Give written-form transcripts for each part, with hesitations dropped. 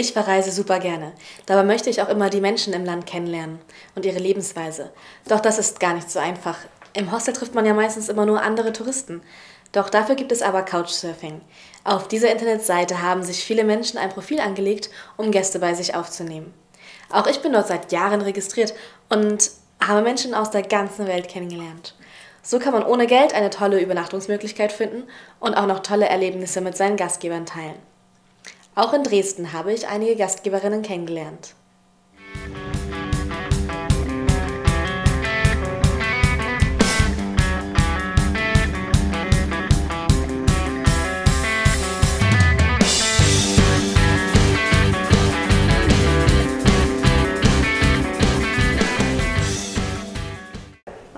Ich verreise super gerne. Dabei möchte ich auch immer die Menschen im Land kennenlernen und ihre Lebensweise. Doch das ist gar nicht so einfach. Im Hostel trifft man ja meistens immer nur andere Touristen. Doch dafür gibt es aber Couchsurfing. Auf dieser Internetseite haben sich viele Menschen ein Profil angelegt, um Gäste bei sich aufzunehmen. Auch ich bin dort seit Jahren registriert und habe Menschen aus der ganzen Welt kennengelernt. So kann man ohne Geld eine tolle Übernachtungsmöglichkeit finden und auch noch tolle Erlebnisse mit seinen Gastgebern teilen. Auch in Dresden habe ich einige Gastgeberinnen kennengelernt.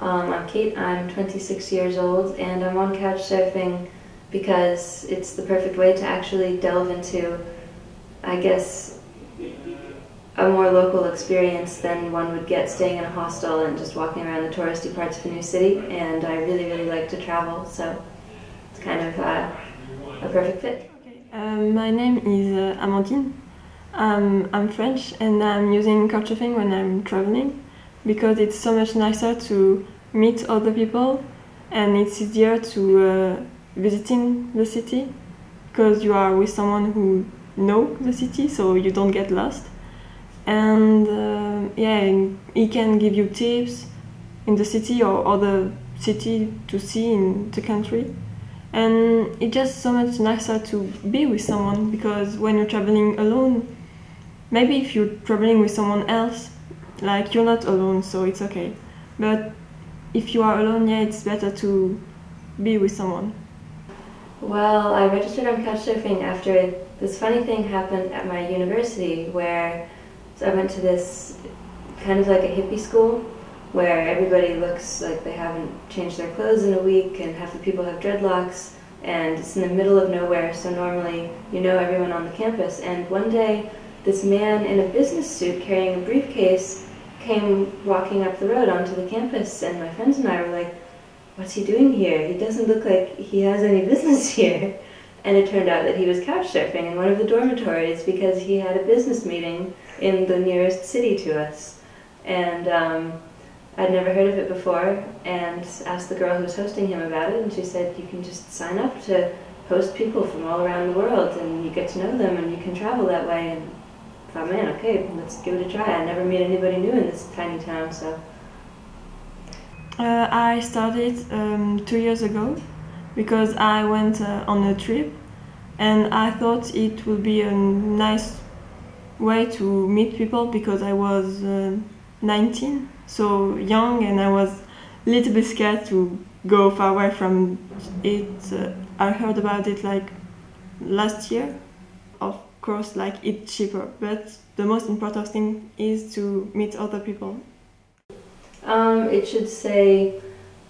I'm Kate, I'm 26 years old, and I'm on Couchsurfing because it's the perfect way to actually delve into, I guess, a more local experience than one would get staying in a hostel and just walking around the touristy parts of a new city. And I really like to travel, so it's kind of a perfect fit. My name is Amandine. I'm French and I'm using Couchsurfing when I'm traveling because it's so much nicer to meet other people and it's easier to visiting the city because you are with someone who know the city, so you don't get lost. And he can give you tips in the city or other city to see in the country. And it's just so much nicer to be with someone because when you're traveling alone, maybe if you're traveling with someone else, like you're not alone, so it's okay. But if you are alone, it's better to be with someone. Well, I registered on Couchsurfing after this funny thing happened at my university where I went to this kind of like a hippie school where everybody looks like they haven't changed their clothes in a week and half the people have dreadlocks and it's in the middle of nowhere, so normally you know everyone on the campus. And one day this man in a business suit carrying a briefcase came walking up the road onto the campus and my friends and I were like, what's he doing here? He doesn't look like he has any business here. And it turned out that he was couch surfing in one of the dormitories because he had a business meeting in the nearest city to us. And I'd never heard of it before and asked the girl who was hosting him about it and she said, you can just sign up to host people from all around the world and you get to know them and you can travel that way. And I thought, man, okay, let's give it a try. I never meet anybody new in this tiny town, so. I started 2 years ago because I went on a trip and I thought it would be a nice way to meet people because I was 19, so young, and I was a little bit scared to go far away from it. I heard about it like last year. Of course, like it's cheaper, but the most important thing is to meet other people. It should say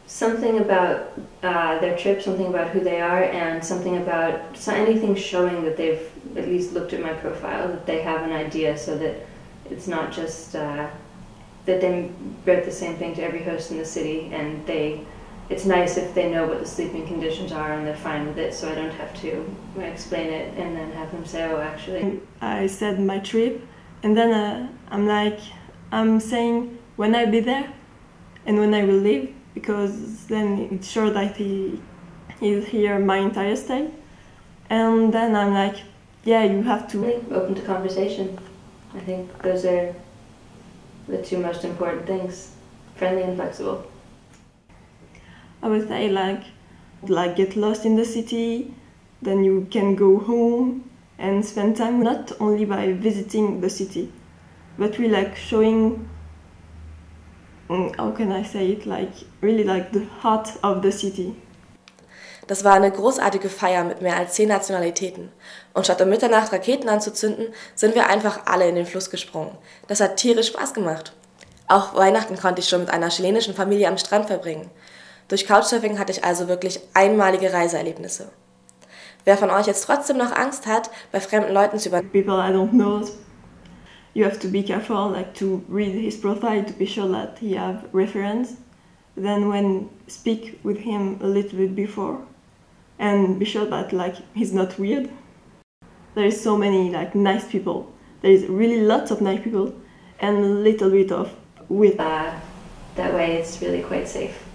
something about their trip, something about who they are, and something about anything showing that they've at least looked at my profile, that they have an idea, so that it's not just that they wrote the same thing to every host in the city, and it's nice if they know what the sleeping conditions are and they're fine with it, so I don't have to explain it and then have them say, oh, actually. I said my trip, and then I'm saying when I'll be there and when I will leave, because then it's sure that he'll hear my entire stay. And then I'm like, yeah, you have to. Open to conversation. I think those are the two most important things, friendly and flexible. I would say like get lost in the city, then you can go home and spend time not only by visiting the city, but really like showing, how can I say it, like really like the heart of the city. Das war eine großartige Feier mit mehr als 10 Nationalitäten. Und statt um Mitternacht Raketen anzuzünden, sind wir einfach alle in den Fluss gesprungen. Das hat tierisch Spaß gemacht. Auch Weihnachten konnte ich schon mit einer chilenischen Familie am Strand verbringen. Durch Couchsurfing hatte ich also wirklich einmalige Reiseerlebnisse. Wer von euch jetzt trotzdem noch Angst hat, bei fremden Leuten zu People I don't know, you have to be careful, like to read his profile to be sure that he have reference. Then when speak with him a little bit before, and be sure that like he's not weird. There is so many like nice people there is really lots of nice people and a little bit of weird. That way it's really quite safe.